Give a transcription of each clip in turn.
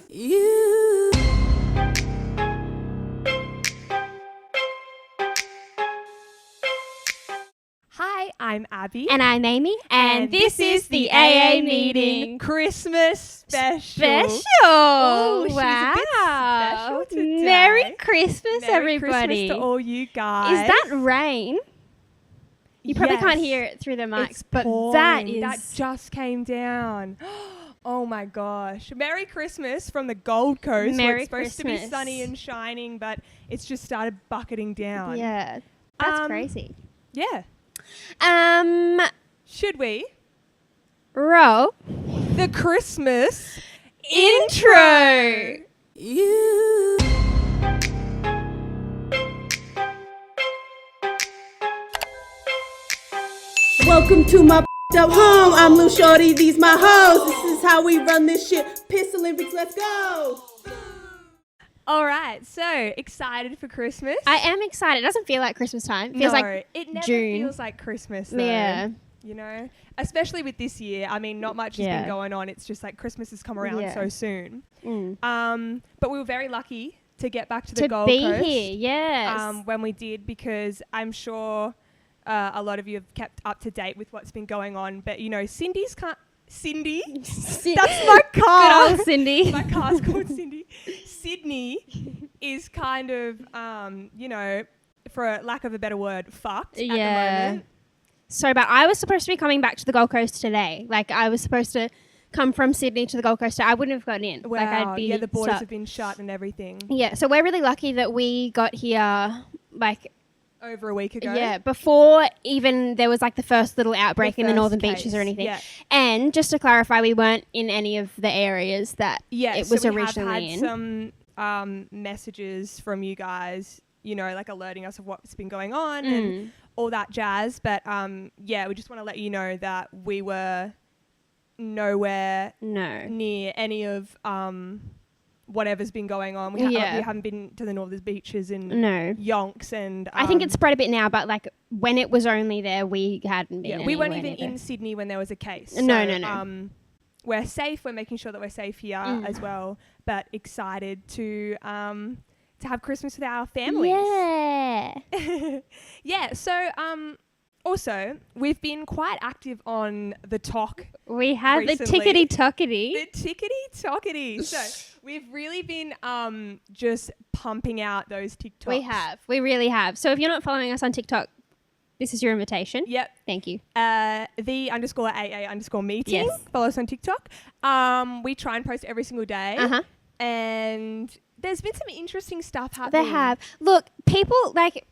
You. Hi, I'm Abby. And I'm Amy. And this is the AA meeting. Christmas special. Oh, she's wow. a bit special today. Merry Christmas, Merry everybody. Christmas to all you guys. Is that rain? You probably can't hear it through the mics, It's but pouring. that just came down. Oh my gosh. Merry Christmas from the Gold Coast. Merry It's supposed to be Christmas. sunny and shining, but it's just started bucketing down. Yeah, that's crazy. Yeah. Should we? Roll The Christmas intro. You. Welcome to my up home. I'm Lou Shorty, these my hoes. This is how we run this shit. Piss Olympics, let's go. All right, so excited for Christmas? I am excited. It doesn't feel like Christmas time. It feels like it never June. feels like Christmas though. Yeah. You know, especially with this year. I mean, not much has been going on. It's just like Christmas has come around so soon. But we were very lucky to get back to the Gold Coast. To be here, yes. When we did, because I'm sure a lot of you have kept up to date with what's been going on. But, you know, Cindy? That's my car. Good old Cindy. My car's called Cindy. Sydney is kind of, you know, for lack of a better word, fucked at the moment. So bad. I was supposed to be coming back to the Gold Coast today. Like, I was supposed to come from Sydney to the Gold Coast. I wouldn't have gotten in. Wow. Like, I'd be the borders stuck. have been shut and everything. Yeah, so we're really lucky that we got here, like... Over a week ago. Yeah, before even there was, like, the first little outbreak in the northern beaches or anything. Yeah. And just to clarify, we weren't in any of the areas that it was so we originally have had some messages from you guys, you know, like alerting us of what's been going on and all that jazz. But, yeah, we just want to let you know that we were nowhere near any of whatever's been going on. We haven't been to the northern beaches in yonks. And I think it's spread a bit now, but like when it was only there, we hadn't been. Yeah, we weren't even in Sydney when there was a case. So, No. We're safe. We're making sure that we're safe here as well. But excited to have Christmas with our families. Yeah. Yeah. So also we've been quite active on the talk. We have recently. the tickety-tockety. The tickety-tockety. So we've really been just pumping out those TikToks. We have. We really have. So if you're not following us on TikTok, this is your invitation. Yep. Thank you. the_AA_meeting. Yes. Follow us on TikTok. We try and post every single day. And there's been some interesting stuff happening. They have. Look, people, like,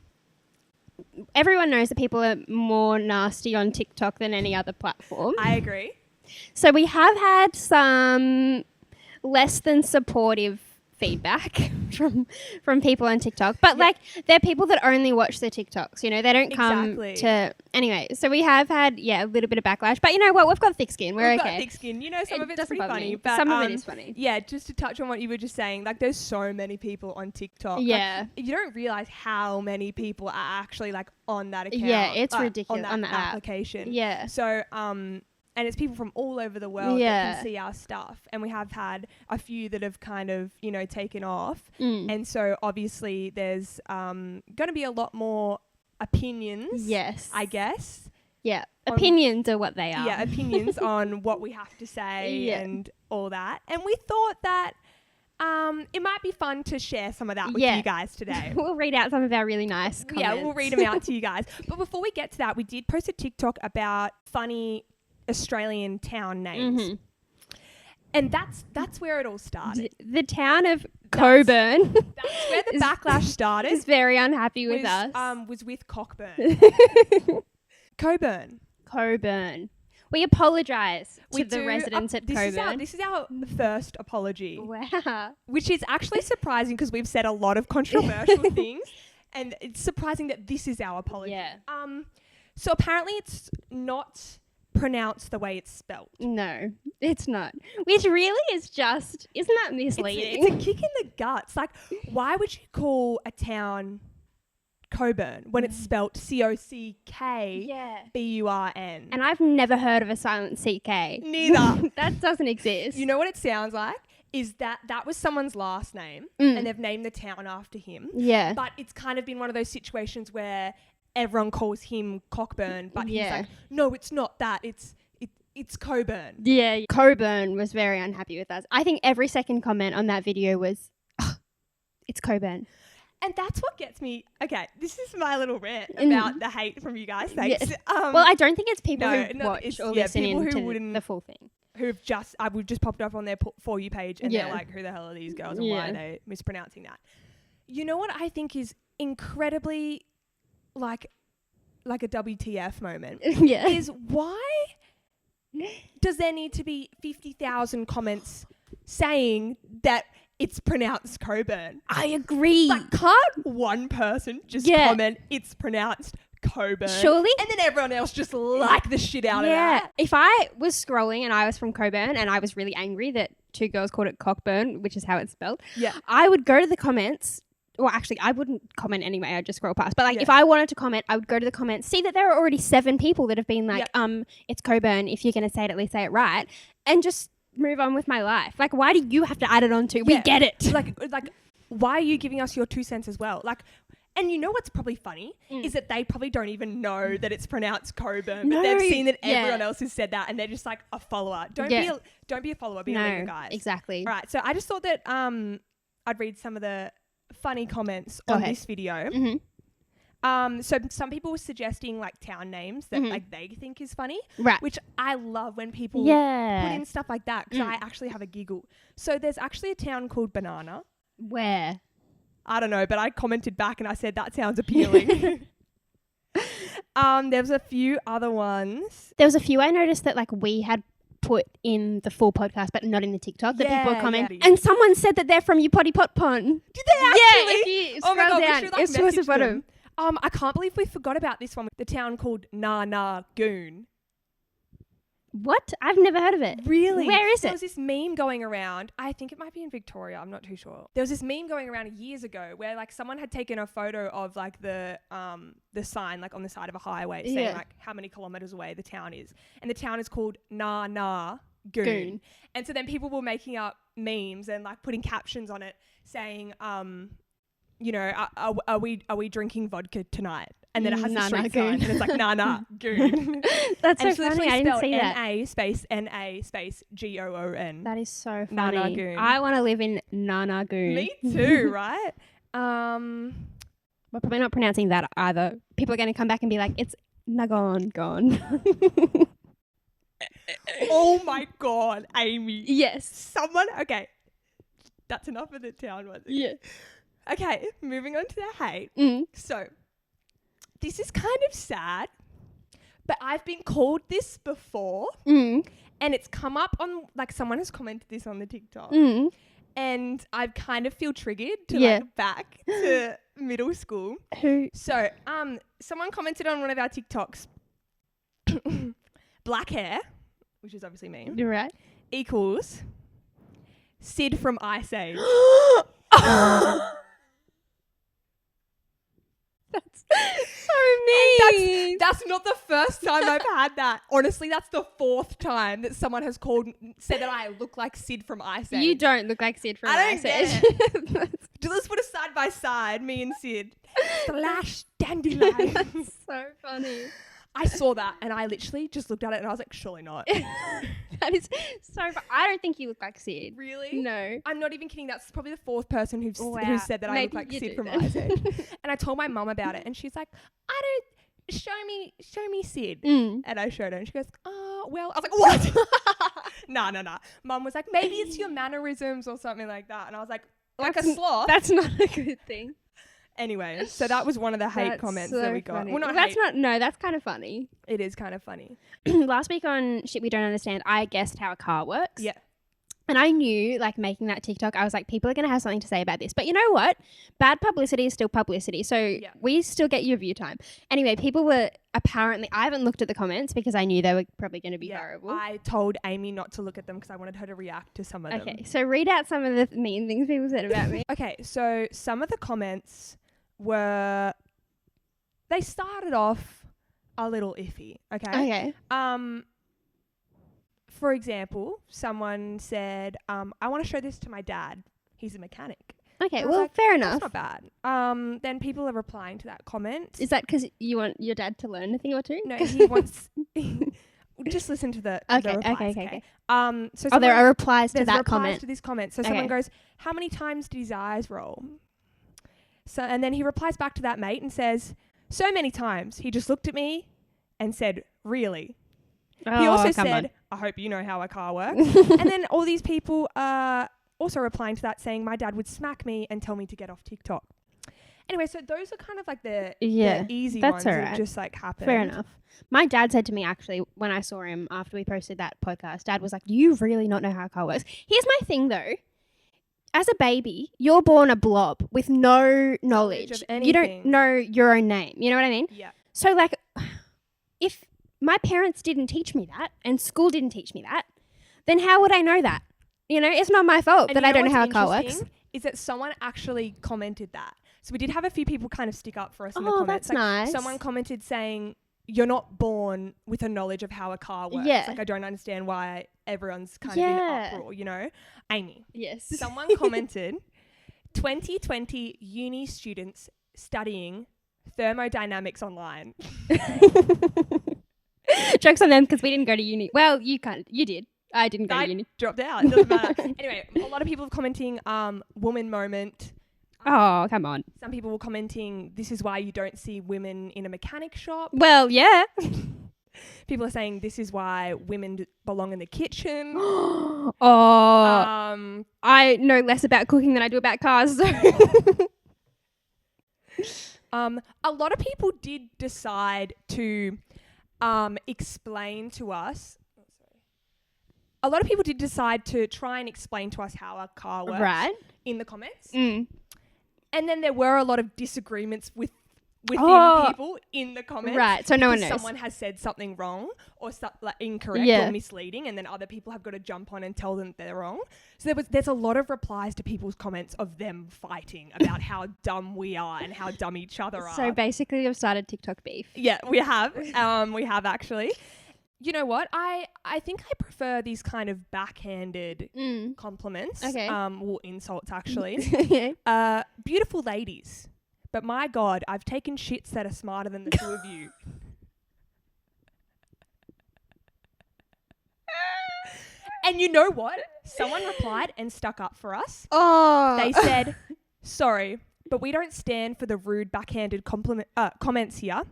everyone knows that people are more nasty on TikTok than any other platform. I agree. So we have had some less than supportive feedback from people on TikTok. But, like, they're people that only watch their TikToks, you know. They don't come to... Anyway, so we have had, a little bit of backlash. But you know what? We've got thick skin. We've got thick skin. You know, some of it's pretty funny. But some of it is funny. Yeah, just to touch on what you were just saying, like, there's so many people on TikTok. Yeah. Like, you don't realise how many people are actually, like, on that account. Yeah, it's ridiculous. On that application. Yeah. So, and it's people from all over the world that can see our stuff. And we have had a few that have kind of, you know, taken off. And so obviously there's going to be a lot more opinions. Yes. I guess. Yeah. Opinions are what they are. Yeah, opinions on what we have to say and all that. And we thought that it might be fun to share some of that with you guys today. We'll read out some of our really nice comments. Yeah, we'll read them out to you guys. But before we get to that, we did post a TikTok about funny Australian town names. And that's where it all started. The town of Coburn. That's where the backlash started. Is very unhappy with us. Was with Cockburn. Coburn. We apologise to the residents at Coburn. This is our first apology. Wow. Which is actually surprising because we've said a lot of controversial things. And it's surprising that this is our apology. Yeah. So apparently it's not pronounced the way it's spelled. No, it's not. Which really is just, isn't that misleading? It's a kick in the guts. Like, why would you call a town Coburn when it's spelled COCKBURN? And I've never heard of a silent CK. Neither. That doesn't exist. You know what it sounds like? is that was someone's last name and they've named the town after him. Yeah. But it's kind of been one of those situations where everyone calls him Cockburn, but he's like, no, it's not that. It's Coburn. Yeah. Coburn was very unhappy with us. I think every second comment on that video was, oh, it's Coburn. And that's what gets me. Okay, this is my little rant about the hate from you guys. Thanks. Yes. Well, I don't think it's people who watch or listen to the full thing. We've just popped up on their For You page and they're like, who the hell are these girls and why are they mispronouncing that? You know what I think is incredibly like a WTF moment is why does there need to be 50,000 comments saying that it's pronounced Coburn? I agree. Like, can't one person just comment it's pronounced Coburn? Surely. And then everyone else just like the shit out of that. If I was scrolling and I was from Coburn and I was really angry that two girls called it Cockburn, which is how it's spelled, I would go to the comments. Well, actually, I wouldn't comment anyway. I'd just scroll past. But if I wanted to comment, I would go to the comments, see that there are already 7 people that have been like, it's Coburn. If you're going to say it, at least say it right. And just move on with my life. Like, why do you have to add it on to? We get it. Like, why are you giving us your 2 cents as well? Like, and you know what's probably funny is that they probably don't even know that it's pronounced Coburn, but they've seen that everyone else has said that, and they're just like a follower. Don't be a follower. Be a leader, guys. Exactly. Right. So I just thought that I'd read some of the funny comments on this video. So some people were suggesting like town names that like they think is funny, which I love when people put in stuff like that because I actually have a giggle. So there's actually a town called Banana. Where? I don't know, but I commented back and I said that sounds appealing. There was a few other ones. There was a few I noticed that like we had put in the full podcast but not in the TikTok that people comment. And someone said that they're from You Potty Pot Pond. Did they actually? Yeah, if you scroll down, it's towards the bottom. I can't believe we forgot about this one. The town called Goon. What? I've never heard of it. Really? Where is it? There was this meme going around. I think it might be in Victoria. I'm not too sure. There was this meme going around years ago where like someone had taken a photo of like the sign like on the side of a highway saying like how many kilometers away the town is. And the town is called Goon. And so then people were making up memes and like putting captions on it saying, you know, are we drinking vodka tonight? And then it has the street sign and it's like Goon. That's so funny. I didn't see that. N-A space Goon. That is so funny. Goon. I want to live in Goon. Me too, right? We're probably not pronouncing that either. People are going to come back and be like, it's Nagon. Oh my God, Amy. Yes. Okay. That's enough of the town, wasn't it? Yeah. Okay, moving on to the hate. So, this is kind of sad, but I've been called this before, and it's come up on, like, someone has commented this on the TikTok, and I kind of feel triggered to, like, back to middle school. Who? So, someone commented on one of our TikToks, black hair, which is obviously me. You're right. Equals Sid from Ice Age. That's so mean. That's not the first time I've had that. Honestly, that's the 4th time that someone has said that I look like Sid from Ice Age. You don't look like Sid from Ice Age. Let's put us side by side, me and Sid. Slash dandelion. That's so funny. I saw that and I literally just looked at it and I was like, surely not. That is so I don't think you look like Sid. Really? No. I'm not even kidding. That's probably the 4th person who said that I look like Sid from Ice Age. And I told my mum about it and she's like, show me Sid. And I showed her and she goes, oh, well. I was like, what? No. Mum was like, maybe it's your mannerisms or something like that. And I was like a sloth. That's not a good thing. Anyway, so that was one of the hate comments that we got. Funny. Well, that's kind of funny. It is kind of funny. Last week on Shit We Don't Understand, I guessed how a car works. Yeah. And I knew, like, making that TikTok, I was like, people are going to have something to say about this. But you know what? Bad publicity is still publicity. So we still get your view time. Anyway, people were apparently, I haven't looked at the comments because I knew they were probably going to be horrible. I told Amy not to look at them because I wanted her to react to some of them. Okay, so read out some of the mean things people said about me. Okay, so some of the comments they started off a little iffy. Okay. for example, someone said, I want to show this to my dad. He's a mechanic. Okay, And I was well, like, fair That's enough. not bad. Then people are replying to that comment. Is that because you want your dad to learn a thing or two? No, he wants... Just listen to the Okay, replies, okay. So There are replies to there's that replies comment. to this comment. So Okay. someone goes, how many times did his eyes roll? So, and then he replies back to that mate and says, so many times. He just looked at me and said, really? He also said, I hope you know how a car works. And then all these people are also replying to that saying, my dad would smack me and tell me to get off TikTok. Anyway, so those are kind of like the easy that's ones all that right. just like happen. Fair enough. My dad said to me, actually, when I saw him after we posted that podcast, Dad was like, do you really not know how a car works? Here's my thing, though. As a baby, you're born a blob with no knowledge. of You don't anything. know your own name. You know what I mean? Yeah. So, like, if my parents didn't teach me that and school didn't teach me that, then how would I know that? You know, it's not my fault And that you I don't know how a what's car works. interesting Is that someone actually commented that. So we did have a few people kind of stick up for us in the Oh, comments. that's nice. Someone commented saying, you're not born with a knowledge of how a car works. Yeah. Like, I don't understand why everyone's kind of Yeah. in uproar, you know? Amy, Yes. someone commented, 2020 uni students studying thermodynamics online. Jokes on them because we didn't go to uni. Well, you did. I didn't go to I uni. dropped out. It doesn't matter. Anyway, a lot of people were commenting, woman moment. Oh, come on. Some people were commenting, this is why you don't see women in a mechanic shop. Well, yeah. People are saying this is why women belong in the kitchen. Oh, Um, I know less about cooking than I do about cars. So. a lot of people did decide to explain to us. A lot of people did decide to try and explain to us how a car works Right. in the comments. Mm. And then there were a lot of disagreements within people in the comments. Right, so no one because knows. Someone has said something wrong or like incorrect Yeah. or misleading, and then other people have got to jump on and tell them they're wrong. So there's a lot of replies to people's comments of them fighting about how dumb we are and how dumb each other are. So basically, you've started TikTok beef. Yeah, we have. We have actually. You know what? I think I prefer these kind of backhanded compliments. Okay. Or insults, actually. Okay. Beautiful ladies. But my God, I've taken shits that are smarter than the two of you. And you know what? Someone replied and stuck up for us. Oh. They said, sorry, but we don't stand for the rude backhanded comments here.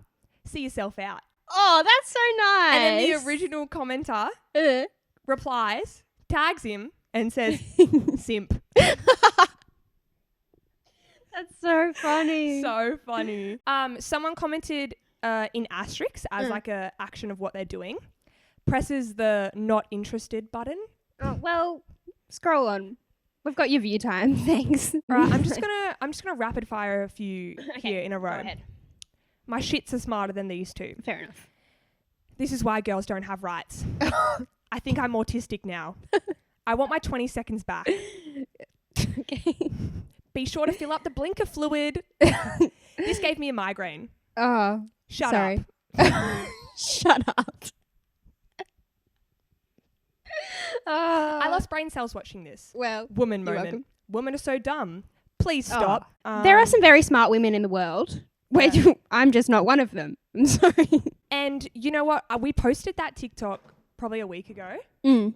See yourself out. Oh, that's so nice. And then the original commenter replies, tags him, and says, simp. That's so funny. So funny. Someone commented in asterisks as like a action of what they're doing. Presses the not interested button. Oh, well, scroll on. We've got your view time. Thanks. All right, I'm just gonna rapid fire a few here in a row. Go ahead. My shits are smarter than these two. Fair enough. This is why girls don't have rights. I think I'm autistic now. I want my 20 seconds back. Okay. Be sure to fill up the blinker fluid. This gave me a migraine. Oh, Shut sorry. up. Shut up. I lost brain cells watching this. Well, Woman you're moment. welcome. Women are so dumb. Please stop. There are some very smart women in the world. Yeah. I'm just not one of them. I'm sorry. And you know what? We posted that TikTok probably a week ago,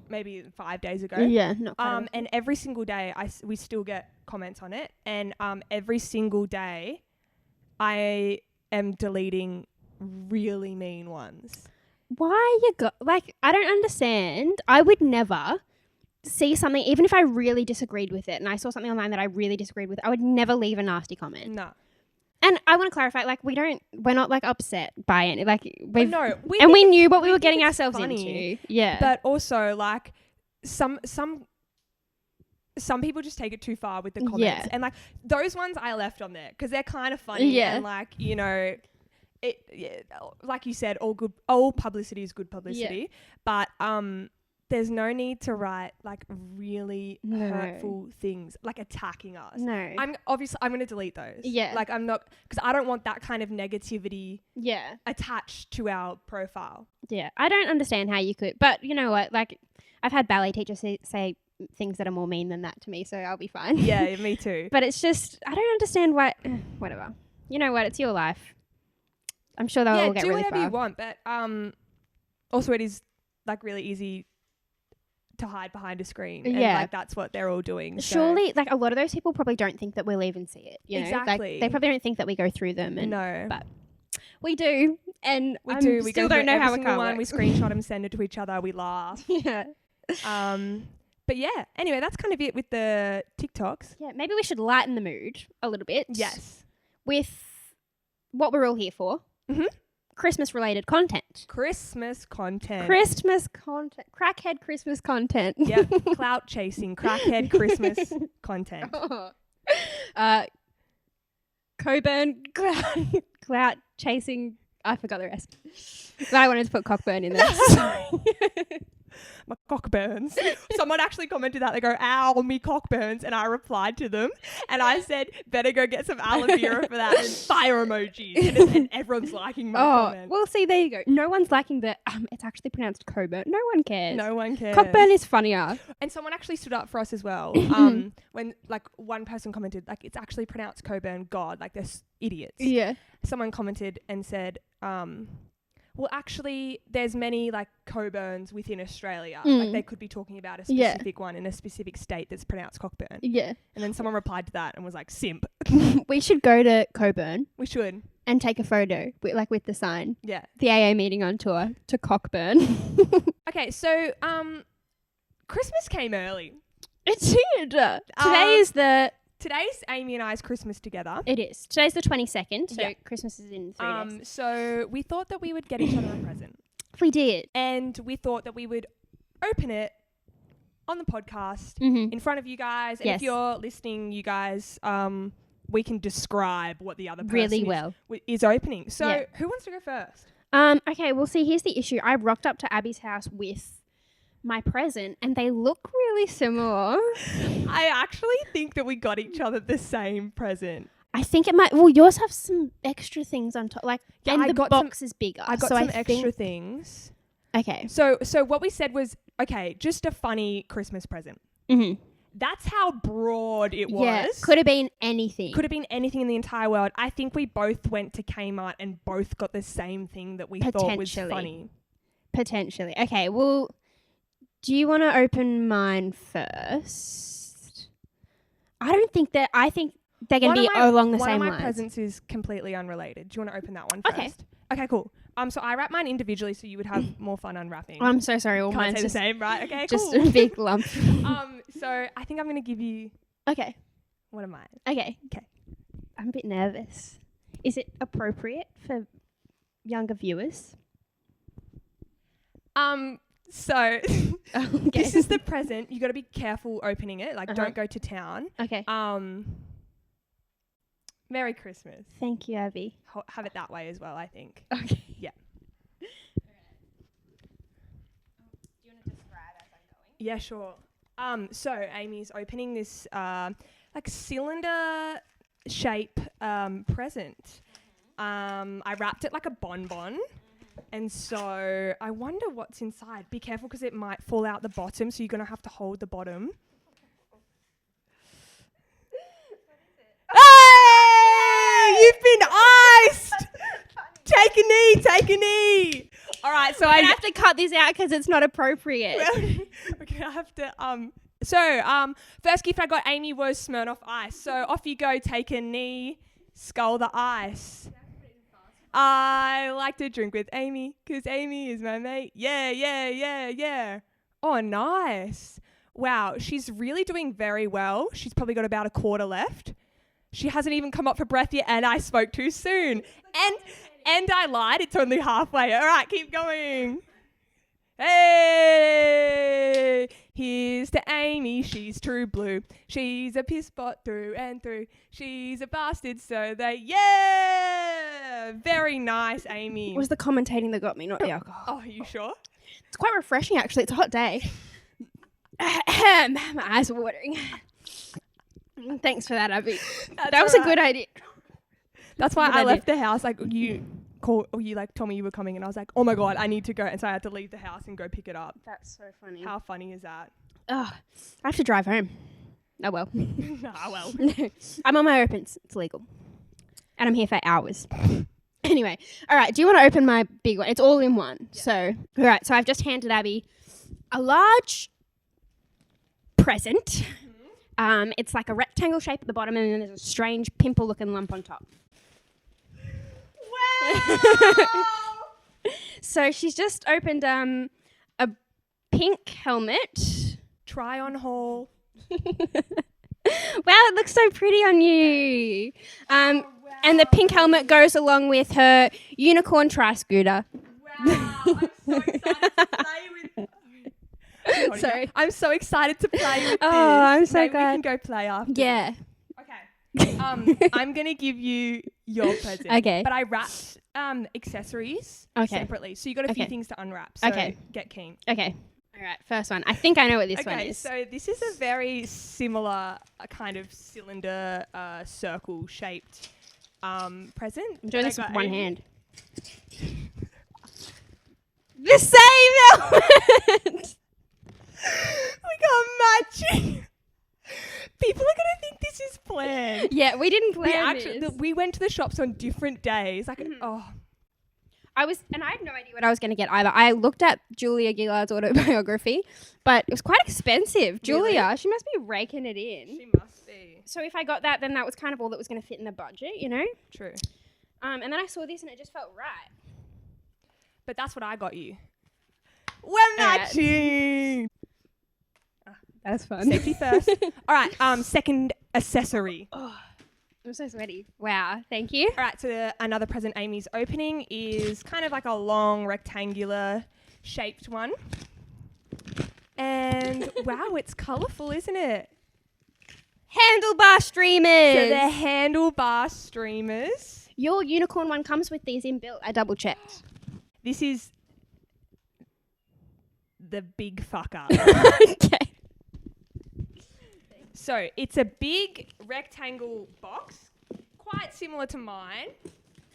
maybe 5 days ago. Yeah, not And every single day we still get comments on it. And every single day I am deleting really mean ones. Why I don't understand. I would never see something, even if I really disagreed with it and I saw something online that I really disagreed with, I would never leave a nasty comment. No. And I want to clarify, we're not upset by it. We we knew what we were think getting it's ourselves funny, into. Yeah. But also some people just take it too far with the comments. Yeah. And those ones I left on there because they're kind of funny. Yeah. And like you said, all publicity is good publicity. But there's no need to write really hurtful things, attacking us. No. I'm going to delete those. Yeah. I'm not, because I don't want that kind of negativity Yeah. attached to our profile. Yeah. I don't understand how you could, but you know what? I've had ballet teachers say things that are more mean than that to me, so I'll be fine. Yeah, me too. But it's just, I don't understand why, whatever. You know what? It's your life. I'm sure they'll all get really far. Do whatever you want, but also it is like really easy to hide behind a screen. And like that's what they're all doing. Surely, like a lot of those people probably don't think that we'll even see it. You know? Exactly. Like, they probably don't think that we go through them. And, no. But we do. And we still go don't know every how it single can't one. work. We screenshot them, send it to each other. We laugh. Yeah. But yeah, anyway, that's kind of it with the TikToks. Yeah, maybe we should lighten the mood a little bit. Yes. With what we're all here for. Mm-hmm. Christmas-related content. Christmas content. Crackhead Christmas content. Yeah, clout chasing, crackhead Christmas content. Coburn, clout chasing. I forgot the rest. But I wanted to put Cockburn in there. My cock burns. Someone actually commented that. They go, ow, me cock burns. And I replied to them. And I said, better go get some aloe vera for that. And fire emojis. And everyone's liking my comment. Well, see, there you go. No one's liking the, it's actually pronounced Coburn. No one cares. No one cares. Cockburn is funnier. And someone actually stood up for us as well. When like one person commented, like, it's actually pronounced Coburn, God. Like, they're idiots. Yeah. Someone commented and said, well, actually, there's many like Coburns within Australia. Like they could be talking about a specific one in a specific state that's pronounced Cockburn. Yeah. And then someone replied to that and was like, simp. We should go to Coburn. We should. And take a photo with the sign. Yeah. The AA meeting on tour to Cockburn. Okay, so Christmas came early. It did. Today's Amy and I's Christmas together. It is. Today's the 22nd, so Christmas is in 3 days. So we thought that we would get each other a present. We did. And we thought that we would open it on the podcast in front of you guys. And if you're listening, you guys, we can describe what the other person is opening. So who wants to go first? Okay, well, see, here's the issue. I rocked up to Abby's house with my present and they look really similar. I actually think that we got each other the same present. I think it might. Well, yours have some extra things on top, like, and I the got box is bigger. I got some extra things. Okay. So what we said was, okay, just a funny Christmas present. Mm-hmm. That's how broad it was. Yeah, could have been anything. Could have been anything in the entire world. I think we both went to Kmart and both got the same thing that we thought was funny. Potentially. Okay, well, do you want to open mine first? I think they're going to be along the same lines. One of my presents is completely unrelated. Do you want to open that one first? Okay, cool. So I wrap mine individually so you would have more fun unwrapping. I'm so sorry. All Can't mine's say the same, right? Okay, just cool. a big lump. So I think I'm going to give you... Okay. What am I? Okay. Okay. I'm a bit nervous. Is it appropriate for younger viewers? So this is the present. You got to be careful opening it. Like, don't go to town. Okay. Merry Christmas. Thank you, Abby. Have it that way as well, I think. Okay. Yeah. Do you want to describe as I'm going? Yeah, sure. So Amy's opening this like cylinder shape present. I wrapped it like a bonbon. And so I wonder what's inside. Be careful because it might fall out the bottom, so you're going to have to hold the bottom. Hey! You've been iced! Take a knee! All right, so I have to cut this out because it's not appropriate. Okay, I have to... first gift I got Amy was Smirnoff Ice. So off you go, take a knee, skull the ice. I like to drink with Amy because Amy is my mate. Yeah. Oh, nice. Wow, she's really doing very well. She's probably got about a quarter left. She hasn't even come up for breath yet, and I spoke too soon. And I lied. It's only halfway. All right, keep going. Hey, here's to Amy. She's true blue. She's a piss pot through and through. She's a bastard, so very nice, Amy. It was the commentating that got me, not the alcohol. Oh, are you sure? It's quite refreshing, actually. It's a hot day. My eyes are watering. Thanks for that, Abby. That was a good idea. That's why I left the house like you you like told me you were coming, and I was like, oh my God, I need to go. And so I had to leave the house and go pick it up. That's so funny. How funny is that? Oh, I have to drive home. Oh well. Ah, well. I'm on my opens. It's legal. And I'm here for hours. Anyway, all right. Do you want to open my big one? It's all in one. Yeah. So, all right. So I've just handed Abby a large present. Mm-hmm. It's like a rectangle shape at the bottom, and then there's a strange pimple-looking lump on top. Wow! So she's just opened a pink helmet. Try on haul. Wow, it looks so pretty on you. Wow. And the pink helmet goes along with her unicorn tri-scooter. Wow, I'm so excited to play with. Sorry, I'm so excited to play with this. Oh, I'm so Maybe glad. we can go play after. Yeah. Okay. I'm gonna give you your present. Okay. But I wrapped accessories separately, so you got a few things to unwrap. So get keen. Okay. All right, first one. I think I know what this one is. Okay, so this is a very similar kind of cylinder, circle-shaped present. I'm doing this with one hand. The same helmet! We got matching. People are going to think this is planned. Yeah, we didn't plan this. We went to the shops on different days. Like, I had no idea what I was going to get either. I looked at Julia Gillard's autobiography, but it was quite expensive. Really? Julia, she must be raking it in. She must be. So if I got that, then that was kind of all that was going to fit in the budget, you know? True. And then I saw this and it just felt right. But that's what I got you. We're matching. That's fun. Safety first. All right. Second accessory. Oh, I'm so sweaty. Wow. Thank you. All right. So another present Amy's opening is kind of like a long rectangular shaped one. And wow, it's colourful, isn't it? Handlebar streamers. So they're handlebar streamers. Your unicorn one comes with these inbuilt. I double checked. This is the big fucker. Okay. So it's a big rectangle box, quite similar to mine.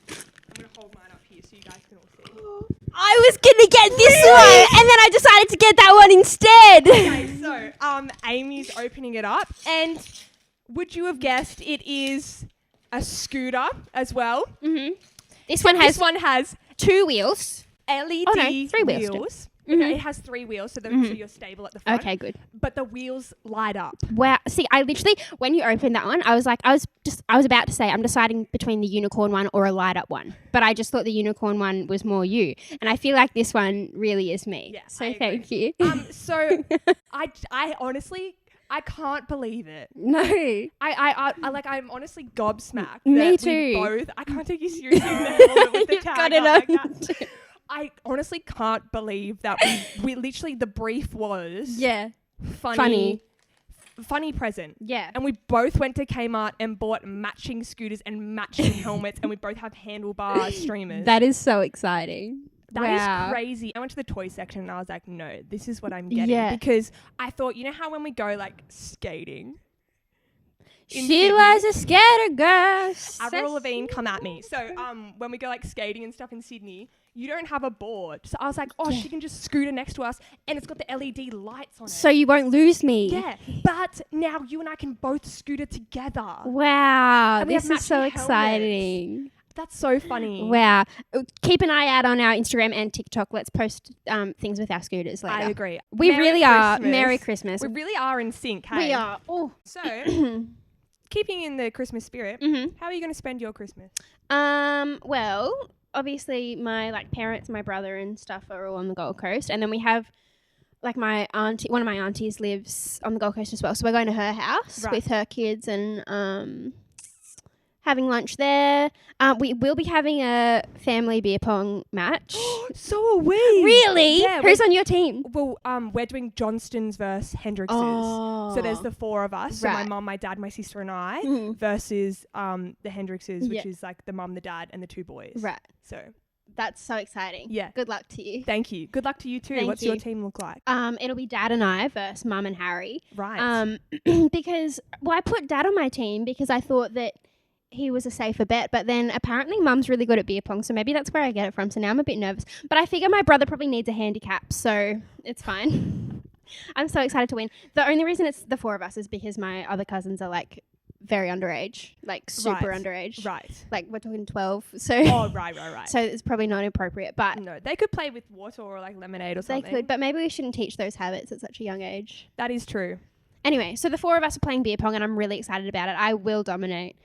I'm going to hold mine up here so you guys can all see. I was going to get this one, and then I decided to get that one instead. Okay, so Amy's opening it up, and would you have guessed it is a scooter as well? Mm-hmm. This one has 2 wheels. LED 3 wheels. wheels. Mm-hmm. No, it has 3 wheels, so you're stable at the front. Okay, good. But the wheels light up. Wow. See, I literally, when you opened that one, I was about to say, I'm deciding between the unicorn one or a light up one. But I just thought the unicorn one was more you. And I feel like this one really is me. Yeah, so thank you. So I honestly, I can't believe it. No. I'm honestly gobsmacked. Me that too. I can't take you seriously in the helmet with the tag got it up on. like that. I honestly can't believe that we literally, the brief was funny present. Yeah. And we both went to Kmart and bought matching scooters and matching helmets, and we both have handlebar streamers. That is so exciting. That is crazy. I went to the toy section and I was like, no, this is what I'm getting. Yeah. Because I thought, you know how when we go like skating? She was a skater girl. Avril Lavigne, come at me. So when we go like skating and stuff in Sydney, you don't have a board. So I was like, she can just scooter next to us and it's got the LED lights on it. So you won't lose me. Yeah. But now you and I can both scooter together. Wow. This is so exciting. That's so funny. Wow. Keep an eye out on our Instagram and TikTok. Let's post things with our scooters later. I agree. We really are. Merry Christmas. We really are in sync, hey? We are. Oh. So, keeping in the Christmas spirit, how are you going to spend your Christmas? Well, obviously my parents, my brother and stuff are all on the Gold Coast. And then we have my auntie, one of my aunties lives on the Gold Coast as well. So we're going to her house with her kids and having lunch there. We will be having a family beer pong match. So are we. Really? Yeah, who's on your team? Well, we're doing Johnston's versus Hendrix's. Oh. So there's the 4 of us. So my mum, my dad, my sister and I versus the Hendrix's, which is like the mum, the dad and the 2 boys. Right. So that's so exciting. Yeah. Good luck to you. Thank you. Good luck to you too. What's your team look like? It'll be Dad and I versus Mum and Harry. Right. Because I put Dad on my team because I thought that he was a safer bet. But then apparently mum's really good at beer pong, so maybe that's where I get it from. So now I'm a bit nervous. But I figure my brother probably needs a handicap, so it's fine. I'm so excited to win. The only reason it's the 4 of us is because my other cousins are like very underage, like super underage. Right. Like we're talking 12. So Oh, right. so it's probably not appropriate. But No, they could play with water or like lemonade or something. they could. But maybe we shouldn't teach those habits at such a young age. That is true. Anyway, so the 4 of us are playing beer pong and I'm really excited about it. I will dominate.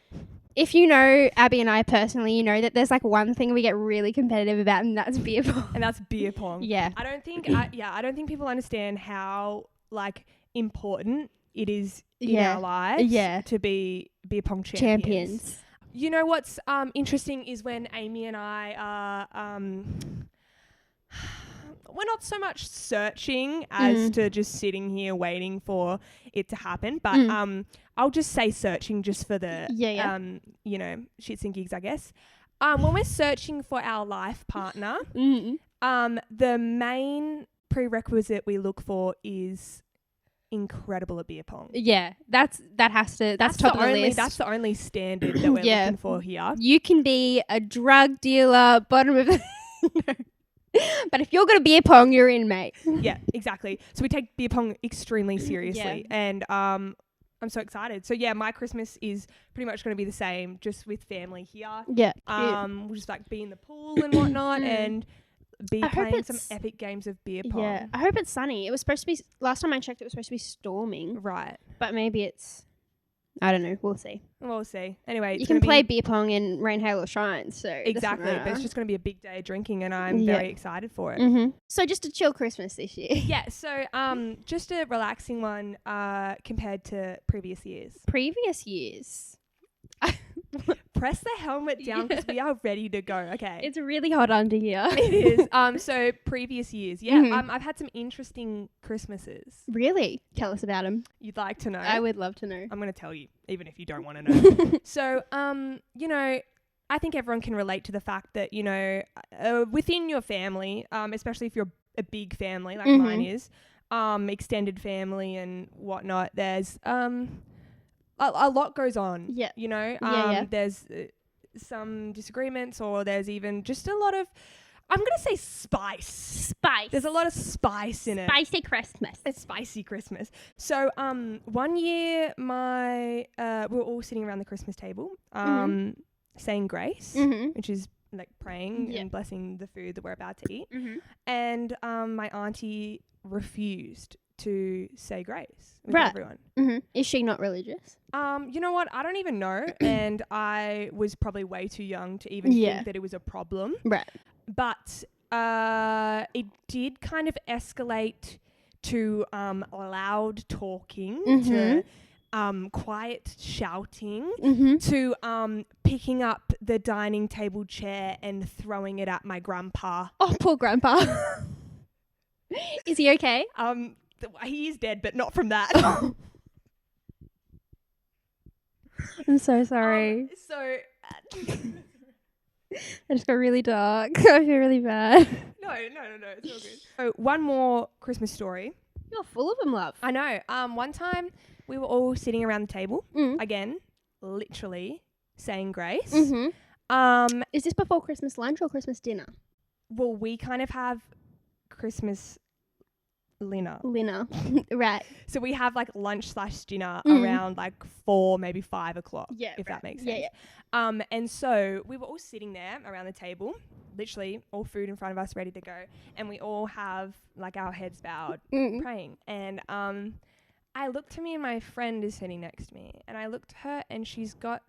If you know Abby and I personally, you know that there's like one thing we get really competitive about, and that's beer pong. And that's beer pong. Yeah. I don't think people understand how like important it is in our lives to be beer pong champions. You know what's interesting is when Amy and I are we're not so much searching as to just sitting here waiting for it to happen, but I'll just say searching just for the you know, shits and gigs, I guess. When we're searching for our life partner, the main prerequisite we look for is incredible at beer pong. Yeah, that's top of the list. That's the only standard that we're looking for here. You can be a drug dealer, bottom of the no. But if you're good at beer pong, you're in, mate. Yeah, exactly. So we take beer pong extremely seriously, and I'm so excited. So yeah, my Christmas is pretty much going to be the same, just with family here. Yeah, we'll just like be in the pool and whatnot, and be playing some epic games of beer pong. Yeah, I hope it's sunny. It was supposed to be, last time I checked, it was supposed to be storming. Right. But maybe it's, I don't know. We'll see. We'll see. Anyway, you can play beer pong in rain, hail or shine. So exactly, but it's just going to be a big day of drinking, and I'm very excited for it. So just a chill Christmas this year. Yeah. So just a relaxing one compared to previous years. Previous years. Press the helmet down because we are ready to go. Okay. It's really hot under here. It is. So previous years. Yeah. I've had some interesting Christmases. Really? Tell us about them. You'd like to know? I would love to know. I'm going to tell you, even if you don't want to know. So, you know, I think everyone can relate to the fact that, you know, within your family, especially if you're a big family like mine is, extended family and whatnot, there's a lot goes on. Yeah. You know, there's some disagreements, or there's even just a lot of, I'm going to say spice. There's a lot of spice in it. Spicy Christmas. A spicy Christmas. So, one year we were all sitting around the Christmas table, saying grace, which is like praying and blessing the food that we're about to eat. And my auntie refused to say grace with everyone. Is she not religious? You know what? I don't even know. And I was probably way too young to even think that it was a problem. Right. But it did kind of escalate to loud talking, to quiet shouting, to picking up the dining table chair and throwing it at my grandpa. Oh, poor grandpa. Is he okay? He is dead, but not from that. I'm so sorry. I just got really dark. I feel really bad. No, it's all good. So one more Christmas story. You're full of them, love. I know. One time we were all sitting around the table, again, literally saying grace. Is this before Christmas lunch or Christmas dinner? Well, we kind of have Christmas dinner. Right. So we have like lunch/dinner around like 4, maybe 5 o'clock. Yeah, if that makes sense. Yeah. And so we were all sitting there around the table, literally all food in front of us, ready to go, and we all have like our heads bowed, praying. And I looked to me, and my friend is sitting next to me, and I looked at her, and she's got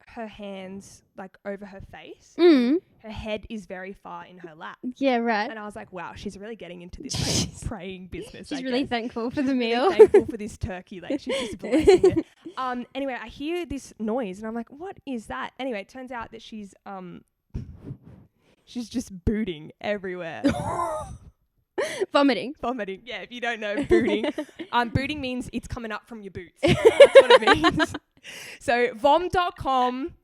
her hands like over her face. Her head is very far in her lap. Yeah, right. And I was like, wow, she's really getting into this like, praying business. She's really thankful for the meal. Really thankful for this turkey. Like she's just blessing it. Anyway, I hear this noise and I'm like, what is that? Anyway, it turns out that she's just booting everywhere. Vomiting. Yeah, if you don't know, booting. Booting means it's coming up from your boots. That's what it means. So vom.com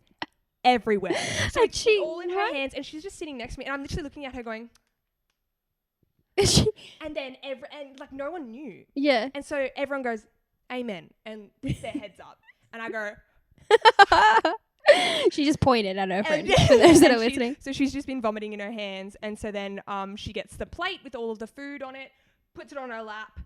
everywhere. So it's all in her hands, and she's just sitting next to me, and I'm literally looking at her going, and then and like no one knew. Yeah. And so everyone goes, amen, and puts their heads up. And I go, She just pointed at her friend, And- for those that are and listening. So she's just been vomiting in her hands, and so then she gets the plate with all of the food on it, puts it on her lap,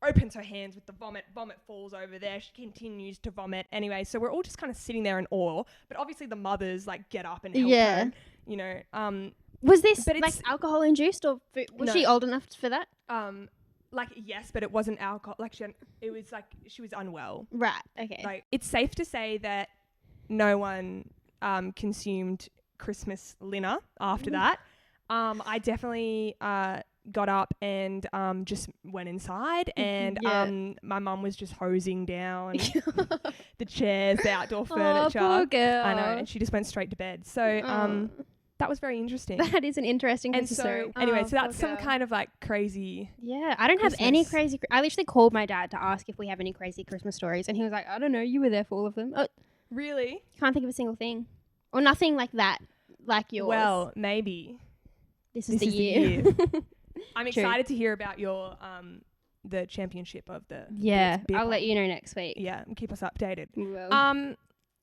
opens her hands with the vomit. Vomit falls over there. She continues to vomit. Anyway, so we're all just kind of sitting there in awe. But obviously the mothers like get up and help Yeah. her. You know, Was this but like it's- alcohol induced, or was No. she old enough for that? like yes, but it wasn't alcohol. Like it was like she was unwell. Right. Okay. Like it's safe to say that no one consumed Christmas dinner after that. I definitely got up and just went inside, and my mum was just hosing down the chairs, the outdoor furniture. Oh, poor girl. I know, and she just went straight to bed. So that was very interesting. That is an interesting And story. so anyway, Oh, so that's poor some girl. kind of like crazy. Yeah, I don't have any Christmas. crazy. I literally called my dad to ask if we have any crazy Christmas stories, and he was like, "I don't know. You were there for all of them. Oh, Really? can't think of a single thing, or nothing like that, like yours. Well, maybe. this is this the is the year. I'm True. excited to hear about your the championship of the Yeah, beer I'll pong. let you know next week. Yeah, and keep us updated. We will.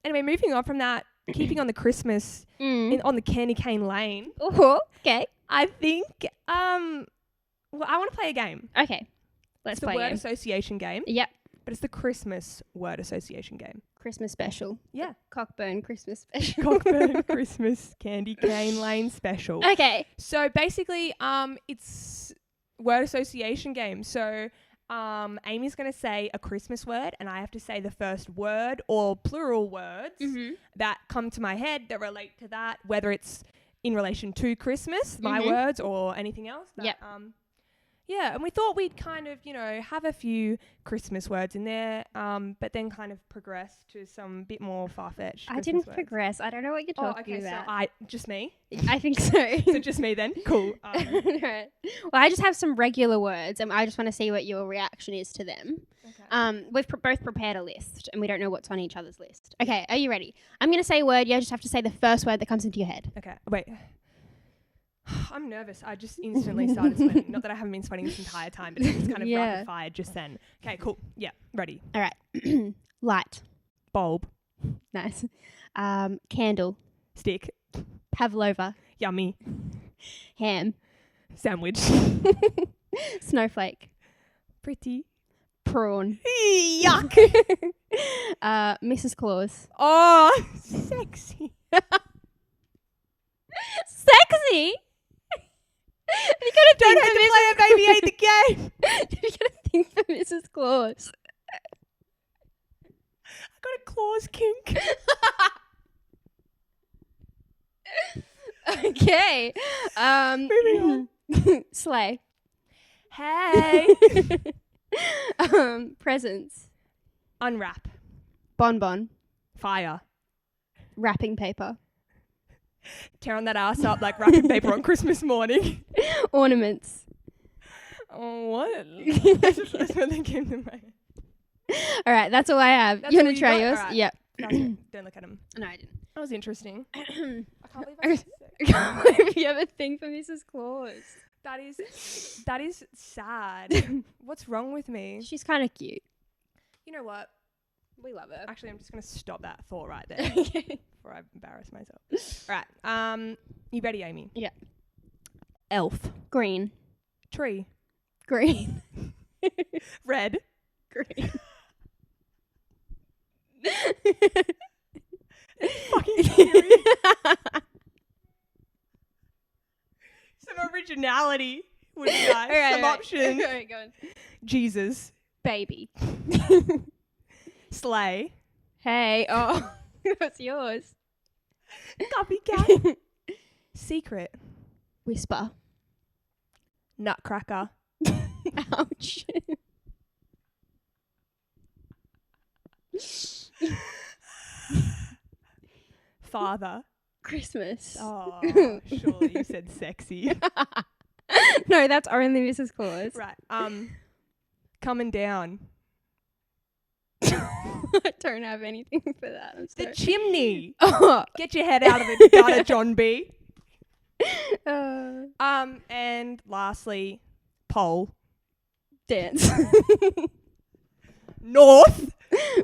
Anyway, moving on from that, keeping on the Christmas on the candy cane lane, Oh, okay. I think well, I want to play a game. Okay. Let's It's the play word a game. association game, Yep. but it's the Christmas word association game. Christmas special. Yeah. Cockburn Christmas special. Cockburn Christmas candy cane lane special. Okay. So basically, it's word association game. So Amy's going to say a Christmas word, and I have to say the first word or plural words that come to my head that relate to that, whether it's in relation to Christmas, my words, or anything else. That, Yep. Yeah, and we thought we'd kind of, have a few Christmas words in there, but then kind of progress to some bit more far-fetched I Christmas didn't words. progress. I don't know what you're Oh, talking okay, so about. just me? I think so. So just me then? Cool. Right. Well, I just have some regular words, and I just want to see what your reaction is to them. Okay. We've both prepared a list, and we don't know what's on each other's list. Okay, are you ready? I'm going to say a word. You just have to say the first word that comes into your head. Okay, wait. I'm nervous. I just instantly started sweating. Not that I haven't been sweating this entire time, but it was kind of Yeah. rapid fired just then. Okay, cool. Yeah, ready. All right. Light. Bulb. Nice. Candle. Stick. Pavlova. Yummy. Ham. Sandwich. Snowflake. Pretty. Prawn. Yuck. Mrs. Claus. Oh, sexy. Sexy? You gotta Don't think have for to play a baby ate the game. You gotta think for Mrs. Claus. I got a Claus kink. Okay. Moving Sleigh. Hey. Presents. Unwrap. Bonbon. Fire. Wrapping paper. Tearing that ass up like wrapping paper on Christmas morning. Ornaments. Oh, what? That's what they came to my head. All right, that's all I have. That's You all want to you try got? yours? All right. Yep. That's it. Don't look at him. No, I didn't. That was interesting. I can't believe I Okay. just said If you have a thing for Mrs. Claus. that is sad. What's wrong with me? She's kind of cute. You know what? We love her. Actually, I'm just gonna stop that thought right there Okay. before I embarrass myself. Right. You ready, Amy? Yeah. Elf. Green. Tree. Green. Red. Green. Fucking serious. Some originality would be nice. All right, Some all right. options. All right, go on. Jesus. Baby. Sleigh. Hey. Oh, what's yours? Copycat. Secret. Whisper. Nutcracker. Ouch. Father. Christmas. Oh, surely you said sexy. No, that's only Mrs. Claus. Right. Coming down. I don't have anything for that. I'm The sorry. chimney. Oh. Get your head out of the gutter, John B. And lastly, pole. Dance. North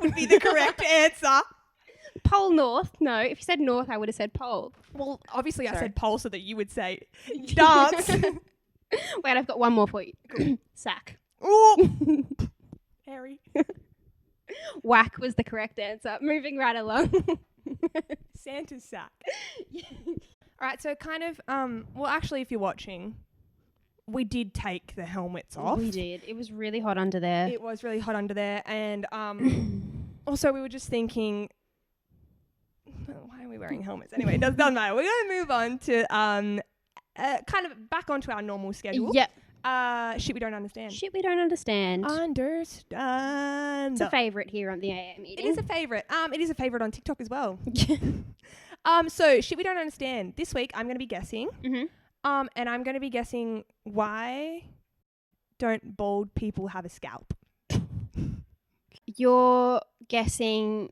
would be the correct answer. pole north. No, if you said north, I would have said pole. Well, obviously I Sorry. said pole so that you would say dance. Wait, I've got one more for you. Sack. Ooh. Harry. Whack was the correct answer. Moving right along. Santa's sack. All right, so kind of, well, actually, if you're watching, we did take the helmets off. We did. It was really hot under there. It was really hot under there. And also, we were just thinking, why are we wearing helmets? Anyway, it doesn't matter. We're going to move on to kind of back onto our normal schedule. Yep. Shit we don't understand. Shit we don't understand. Understand. It's a favourite here on the AA meeting. It is a favourite. It is a favourite on TikTok as well. So shit we don't understand. This week I'm going to be guessing. Mm-hmm. And I'm going to be guessing why don't bald people have a scalp? You're guessing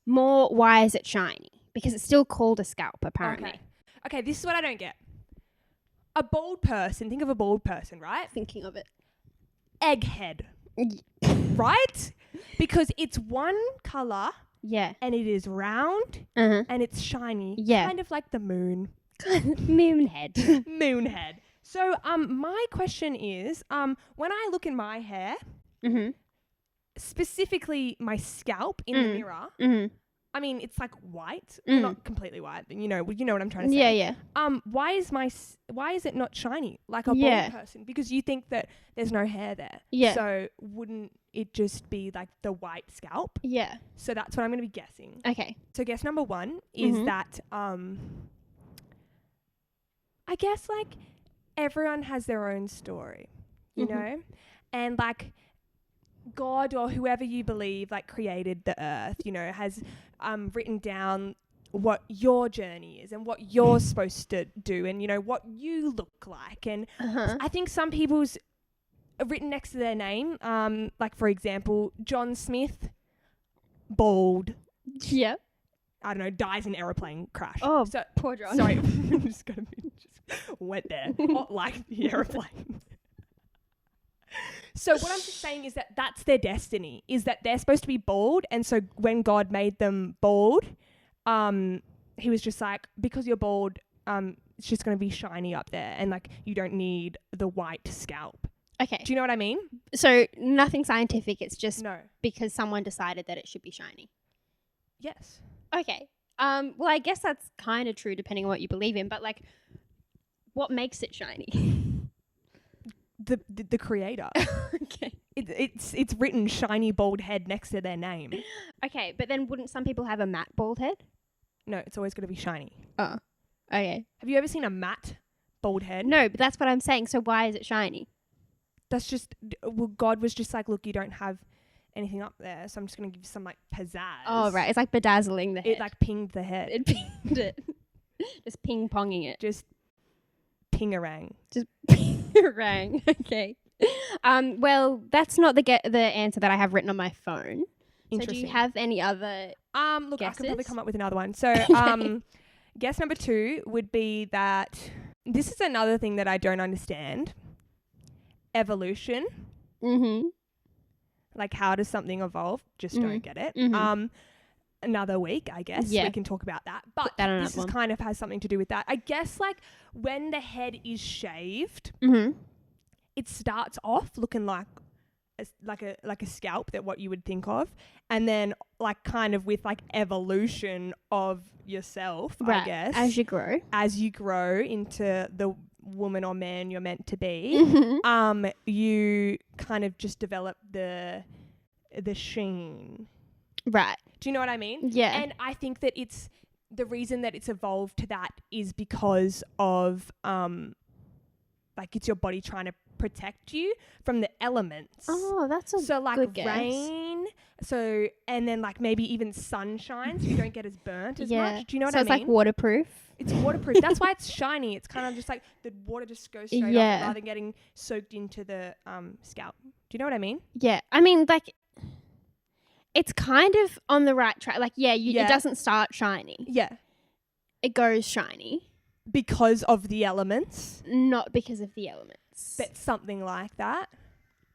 more why is it shiny? Because it's still called a scalp, apparently. Okay, this is what I don't get. A bald person, think of a bald person, right? Thinking of it. Egghead. Right? Because it's one colour Yeah. and it is round Uh-huh. and it's shiny. Yeah. Kind of like the moon. Moonhead. Moonhead. So my question is, when I look in my hair, Mm-hmm. specifically my scalp in the mirror, Mm-hmm. I mean, it's like white, Mm. not completely white, but you know what I'm trying to say. Yeah, yeah. Why is it not shiny like a Yeah. bald person? Because you think that there's no hair there. Yeah. So wouldn't it just be like the white scalp? Yeah. So that's what I'm going to be guessing. Okay. So guess number one is Mhm. that I guess like everyone has their own story, you Mhm. know, and like God or whoever you believe like created the earth, you know, has written down what your journey is and what you're supposed to do and, you know, what you look like. And Uh-huh. I think some people's written next to their name, like for example, John Smith, bald, Yeah. I don't know, dies in aeroplane crash. Oh, so, poor John. sorry, I'm just going to be just went there, not like the aeroplane. So what I'm just saying is that that's their destiny, is that they're supposed to be bald. And so when God made them bald, he was just like, because you're bald, it's just going to be shiny up there. And like, you don't need the white scalp. Okay. Do you know what I mean? So nothing scientific. It's just No. because someone decided that it should be shiny. Yes. Okay. Well, I guess that's kind of true depending on what you believe in. But like, what makes it shiny? The creator. Okay. It's written shiny bald head next to their name. Okay, but then wouldn't some people have a matte bald head? No, it's always going to be shiny. Oh. Okay. Have you ever seen a matte bald head? No, but that's what I'm saying. So why is it shiny? That's just, well, God was just like, look, you don't have anything up there, so I'm just going to give you some like pizzazz. Oh, right. It's like bedazzling the head. It like pinged the head. It pinged it. Just ping-ponging it. Just pingarang. Just rang. Okay. Well, that's not the answer that I have written on my phone. So do you have any other look, guesses? I can probably come up with another one. So, guess number 2 would be that this is another thing that I don't understand. Evolution. Mm-hmm. Like, how does something evolve? Just don't get it. Mhm. Another week, I guess. Yeah. We can talk about that. But that on this that is one. kind of has something to do with that. I guess, like, when the head is shaved, Mm-hmm. it starts off looking like a scalp, that what you would think of, and then like kind of with like evolution of yourself, Right. I guess, As you grow. into the woman or man you're meant to be, Mm-hmm. you kind of just develop the sheen. Right. Do you know what I mean? Yeah. And I think that it's the reason that it's evolved to that is because of like it's your body trying to protect you from the elements. Oh, that's a So like good guess. rain, so and then like maybe even sunshine, so you don't get as burnt as Yeah. much. Do you know what so I it's mean? like waterproof. It's waterproof. That's why it's shiny. It's kind of just like the water just goes straight off Yeah. rather than getting soaked into the scalp. Do you know what I mean? Yeah. I mean, like, it's kind of on the right track. Like, yeah, Yeah. it doesn't start shiny. Yeah. It goes shiny. Because of the elements, Not because of the elements. but something like that.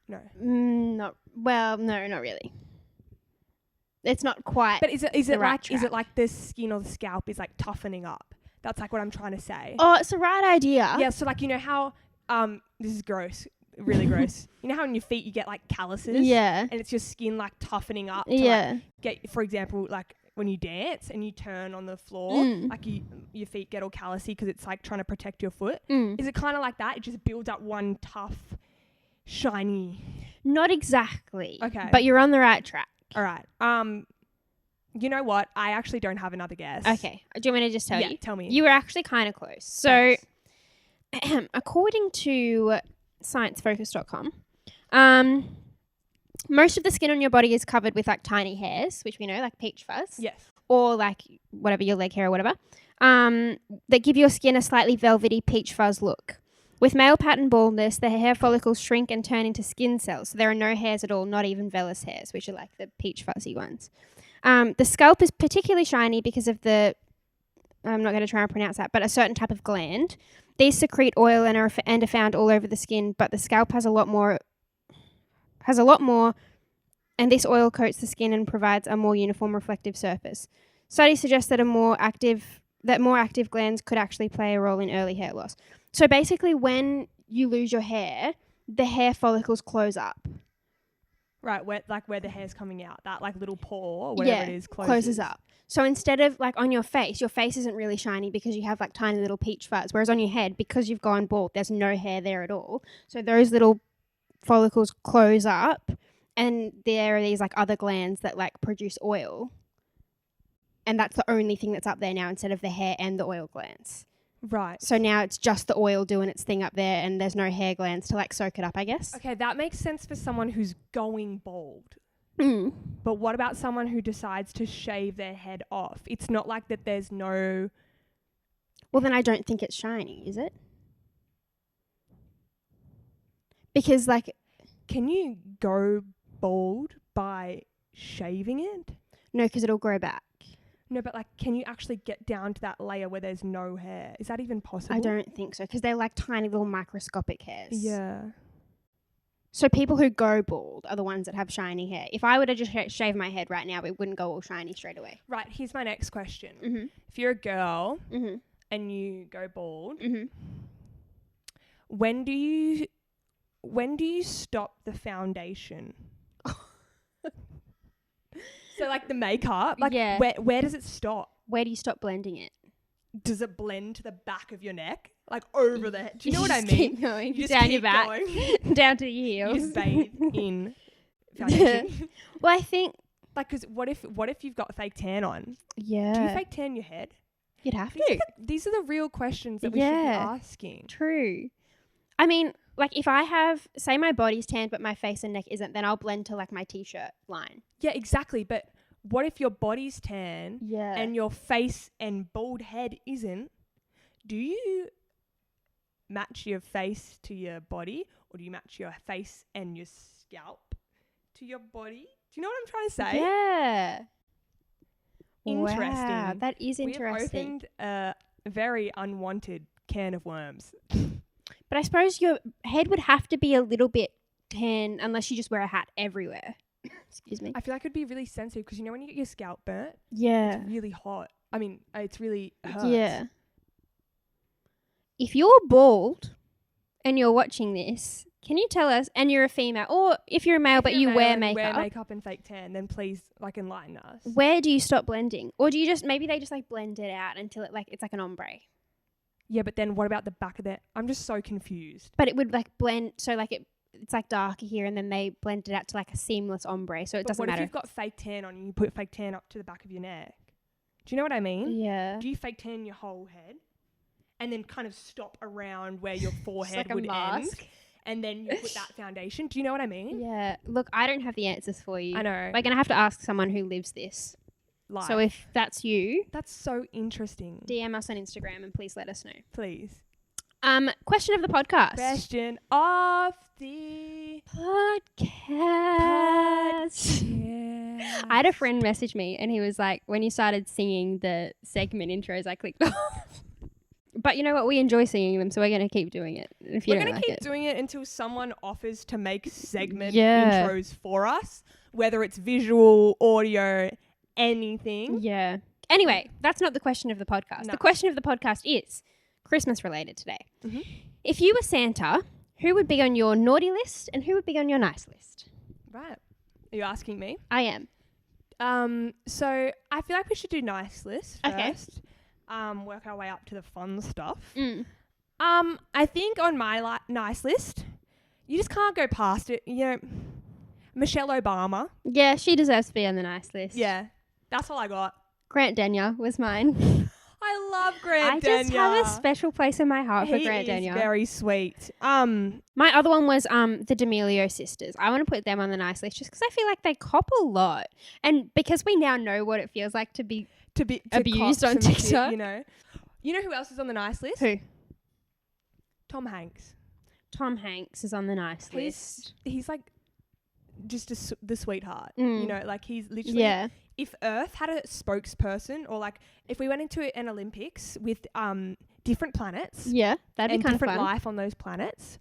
No. Not really. It's not quite. But is it the right like is track. it like the skin or the scalp is like toughening up? That's like what I'm trying to say. Oh, it's the right idea. Yeah, so like you know how this is gross, really gross. You know how on your feet you get like calluses? Yeah. And it's your skin like toughening up to like get, for example, like when you dance and you turn on the floor, like your feet get all callousy because it's like trying to protect your foot. Is it kind of like that? It just builds up one tough, shiny. Not exactly. Okay. But you're on the right track. All right. You know what? I actually don't have another guess. Okay. Do you want me to just tell you? Yeah, tell me. You were actually kind of close. So, according to sciencefocus.com, most of the skin on your body is covered with like tiny hairs, which we know, like peach fuzz. Yes. Or like whatever, your leg hair or whatever, that give your skin a slightly velvety peach fuzz look. With male pattern baldness, the hair follicles shrink and turn into skin cells. So there are no hairs at all, not even vellus hairs, which are like the peach fuzzy ones. The scalp is particularly shiny because of the, I'm not going to try and pronounce that, but a certain type of gland. These secrete oil and are found all over the skin, but the scalp has a lot more, and this oil coats the skin and provides a more uniform reflective surface. Studies suggest that more active glands could actually play a role in early hair loss. So basically, when you lose your hair, the hair follicles close up. Right, where the hair's coming out, that like little pore or whatever it is closes up. So instead of like on your face isn't really shiny because you have like tiny little peach fuzz. Whereas on your head, because you've gone bald, there's no hair there at all. So those little follicles close up, and there are these like other glands that like produce oil. And that's the only thing that's up there now instead of the hair and the oil glands. Right. So now it's just the oil doing its thing up there and there's no hair glands to like soak it up, I guess. Okay, that makes sense for someone who's going bald. But what about someone who decides to shave their head off? It's not like that there's no... Well, then I don't think it's shiny, is it? Because like... Can you go bald by shaving it? No, because it'll grow back. No, but like, can you actually get down to that layer where there's no hair? Is that even possible? I don't think so, because they're like tiny little microscopic hairs. Yeah. So people who go bald are the ones that have shiny hair. If I were to just shave my head right now, it wouldn't go all shiny straight away. Right, here's my next question. Mm-hmm. If you're a girl Mm-hmm. and you go bald, Mm-hmm. when do you stop the foundation? So like the makeup, like where does it stop? Where do you stop blending it? Does it blend to the back of your neck? Like over the head? Do you know what I mean? Keep going. You just down keep your back. going. Down to your heels. You just bathe in foundation. Well, I think... Like, because what if you've got fake tan on? Yeah. Do you fake tan your head? You'd have to. These are the real questions that we should be asking. True. I mean, like if I have, say my body's tanned but my face and neck isn't, then I'll blend to like my t-shirt line. Yeah, exactly. But what if your body's tan Yeah. and your face and bald head isn't? Do you match your face to your body, or do you match your face and your scalp to your body? Do you know what I'm trying to say? Yeah. Interesting. Wow, that is interesting. We have opened a very unwanted can of worms. But I suppose your head would have to be a little bit tan unless you just wear a hat everywhere. Excuse me. I feel like it'd be really sensitive because you know when you get your scalp burnt, Yeah. it's really hot. I mean, it's really hurts. Yeah. If you're bald and you're watching this, can you tell us, and you're a female, or if you're a male but you wear makeup, and fake tan, then please like enlighten us. where do you stop blending? Or do you just, maybe they just like blend it out until it like, it's like an ombre. Yeah, but then what about the back of that? I'm just so confused. But it would like blend, so like it's like darker here and then they blend it out to like a seamless ombre, so it doesn't what matter. If you've got fake tan on and you put fake tan up to the back of your neck? Do you know what I mean? Yeah. Do you fake tan your whole head and then kind of stop around where your forehead like would a mask. end? And then you put that foundation. Do you know what I mean? Yeah. Look, I don't have the answers for you. I know. We're going to have to ask someone who lives this. Live. So if that's you, That's so interesting. DM us on Instagram and please let us know. Please. Question of the podcast. Question of the podcast. Yeah. I had a friend message me and he was like, when you started singing the segment intros, I clicked off. But you know what? We enjoy singing them, so we're going to keep doing it. If you We're don't going to like keep it. doing it until someone offers to make segment Yeah. intros for us. whether it's visual, audio, anything. Yeah. Anyway, that's not the question of the podcast. No. The question of the podcast is Christmas related today. Mm-hmm. If you were Santa, who would be on your naughty list and who would be on your nice list? Right. Are you asking me? I am. So I feel like we should do nice list Okay. first. Work our way up to the fun stuff. Mm. I think on my nice list, you just can't go past it. You know, Michelle Obama. Yeah, she deserves to be on the nice list. Yeah, that's all I got. Grant Denyer was mine. I love Grant I Denyer. just have a special place in my heart for Grant He is Denyer. very sweet. My other one was the D'Amelio sisters. I want to put them on the nice list just because I feel like they cop a lot. And because we now know what it feels like to be to abused cop on some shit, TikTok. you know who else is on the nice list? Who? Tom Hanks. Tom Hanks is on the nice list. He's like just the sweetheart. Mm. You know, like he's literally. Yeah. If Earth had a spokesperson, or like if we went into an Olympics with different planets, Yeah, that'd be and kind of different fun. life on those planets,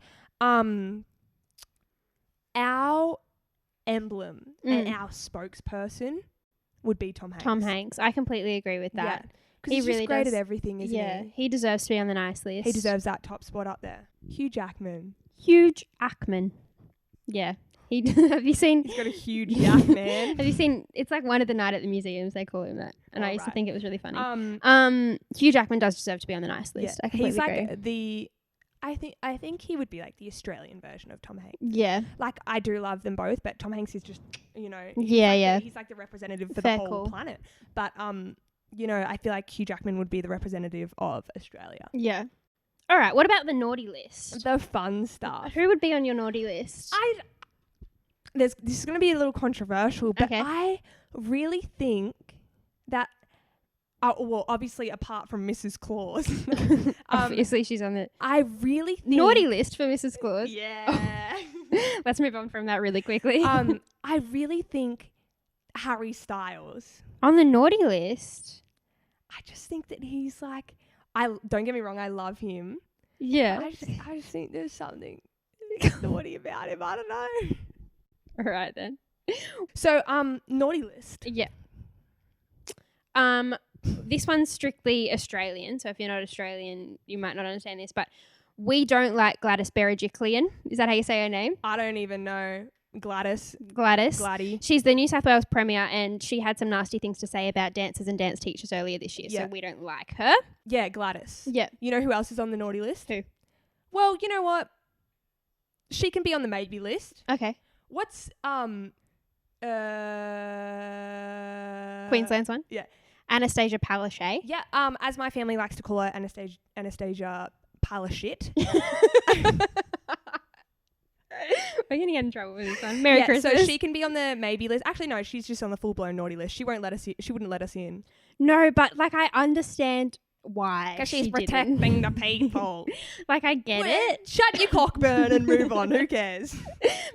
our emblem and our spokesperson would be Tom Hanks. Tom Hanks. I completely agree with that. Because He he's really just great does. at everything, isn't Yeah, he? he deserves to be on the nice list. He deserves that top spot up there. Hugh Jackman. Hugh Jackman. Yeah. Have you seen? He's got a huge yak, man. Have you seen? It's like one of the night at the museums. They call him that, and Oh, I used to right. think it was really funny. Hugh Jackman does deserve to be on the nice list. I completely he's like agree. I think he would be like the Australian version of Tom Hanks. Yeah. Like I do love them both, but Tom Hanks is just, you know, he's like the representative for Fair the whole call. planet. But you know, I feel like Hugh Jackman would be the representative of Australia. Yeah. All right. What about the naughty list? The fun stuff. Who would be on your naughty list? This is going to be a little controversial, but Okay. I really think that, well, obviously apart from Mrs. Claus, Obviously, she's on the I really think naughty list for Mrs. Claus. Yeah. Let's move on from that really quickly. I really think Harry Styles. On the naughty list. I just think that he's like, don't get me wrong, I love him. Yeah. I just think there's something naughty about him. I don't know. All right then. So, naughty list. Yeah. This one's strictly Australian, so if you're not Australian, you might not understand this, but we don't like Gladys Berejiklian. Is that how you say her name? I don't even know. Gladys. Gladys. She's the New South Wales Premier, and she had some nasty things to say about dancers and dance teachers earlier this year, so we don't like her. Yeah, Gladys. Yeah. You know who else is on the naughty list? Who? Well, you know what? She can be on the maybe list. Okay. What's Queensland's one? Yeah. Anastasia Palaszczuk. Yeah, as my family likes to call her, Anastasia Palaszczuk. We're going to get in trouble with this one. Merry Christmas. So she can be on the maybe list. Actually, no, she's just on the full-blown naughty list. She wouldn't let us in. No, but like I understand why. Because she's she didn't. protecting the people. Like I get it. Shut your cockburn and move on. Who cares?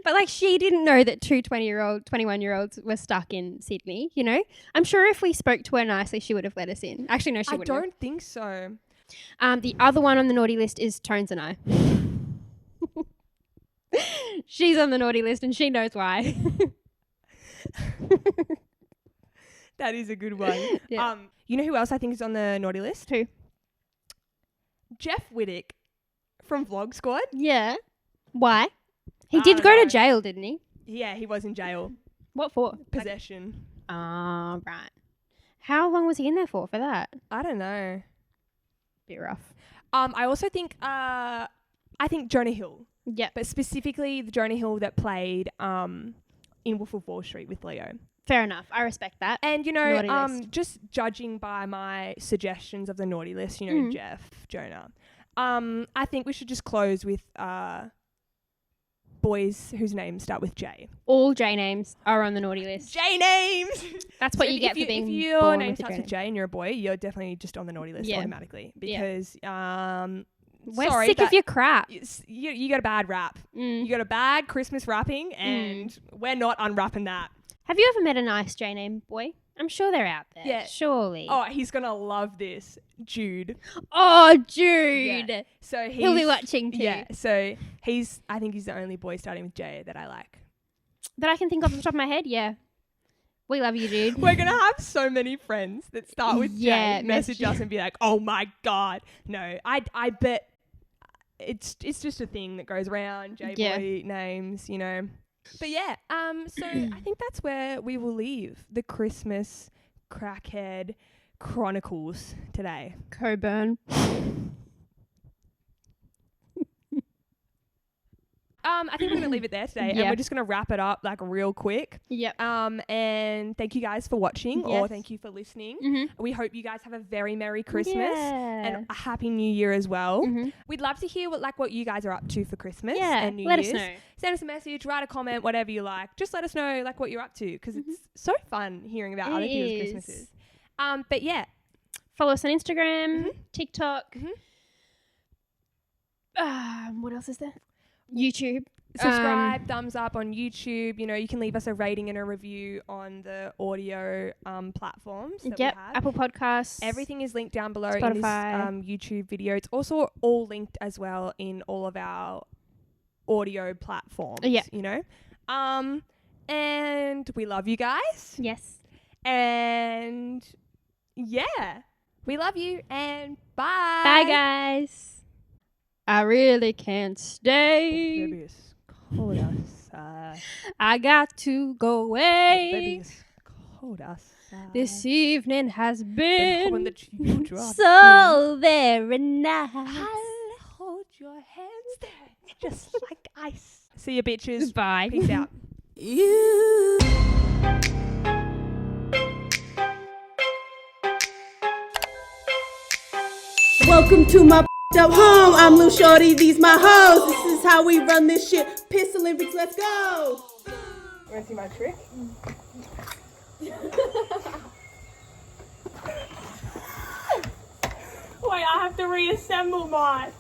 But like she didn't know that two 21-year-olds were stuck in Sydney, you know? I'm sure if we spoke to her nicely, she would have let us in. Actually, no, she I wouldn't. don't think so. The other one on the naughty list is Tones and I. She's on the naughty list and she knows why. That is a good one. Yeah. You know who else I think is on the naughty list? Who? Jeff Whittick from Vlog Squad. Yeah. Why? He I did don't go know. to jail, didn't he? Yeah, he was in jail. What for? Possession. Right. How long was he in there for that? I don't know. Bit rough. I also think I think Jonah Hill. Yep. But specifically the Jonah Hill that played in Wolf of Wall Street with Leo. Fair enough. I respect that. And, you Naughty know, list. just judging by my suggestions of the naughty list, you know, Jeff, Jonah, I think we should just close with boys whose names start with J. All J names are on the naughty list. J names! That's what you get for being If your born name with a starts J with J and you're a boy, you're definitely just on the naughty list Yeah. automatically. Yeah. Because, We're sorry, sick of your crap. you got a bad rap. You got a bad Christmas wrapping, and we're not unwrapping that. Have you ever met a nice J name boy? I'm sure they're out there. Yeah. Surely. Oh, he's gonna love this, Jude. Oh, Jude. Yeah. So He'll be watching too. Yeah. So I think he's the only boy starting with J that I like. That I can think off the top of my head, yeah. We love you, dude. We're going to have so many friends that start with Yeah, J, message us and be like, oh my God. No, I bet it's just a thing that goes around, J-boy names, you know. But yeah, so I think that's where we will leave the Christmas Crackhead Chronicles today. Coburn. I think we're going to leave it there today, and we're just going to wrap it up like real quick. Yep. And thank you guys for watching, or thank you for listening. Mm-hmm. We hope you guys have a very Merry Christmas and a Happy New Year as well. Mm-hmm. We'd love to hear what you guys are up to for Christmas and New let Year's. us know. Send us a message, write a comment, whatever you like. Just let us know like what you're up to, because it's so fun hearing about other people's Christmases. But yeah, follow us on Instagram, TikTok. What else is there? YouTube. Subscribe, thumbs up on YouTube. You know, you can leave us a rating and a review on the audio platforms that we have. Apple Podcasts. Everything is linked down below Spotify. in this YouTube video. It's also all linked as well in all of our audio platforms. Yeah. You know? And we love you guys. Yes. And yeah, we love you and bye. Bye, guys. I really can't stay. Baby, it's cold outside. I got to go away. Baby, it's cold outside. This evening has Been been hoping that you drop so very nice. I'll hold your hands there, just like ice. See you, bitches. Bye. Peace out. You. Welcome to my up home. I'm Lil Shorty, these my hoes. This is how we run this shit. Piss Olympics, let's go. Want to see my trick? Wait, I have to reassemble mine.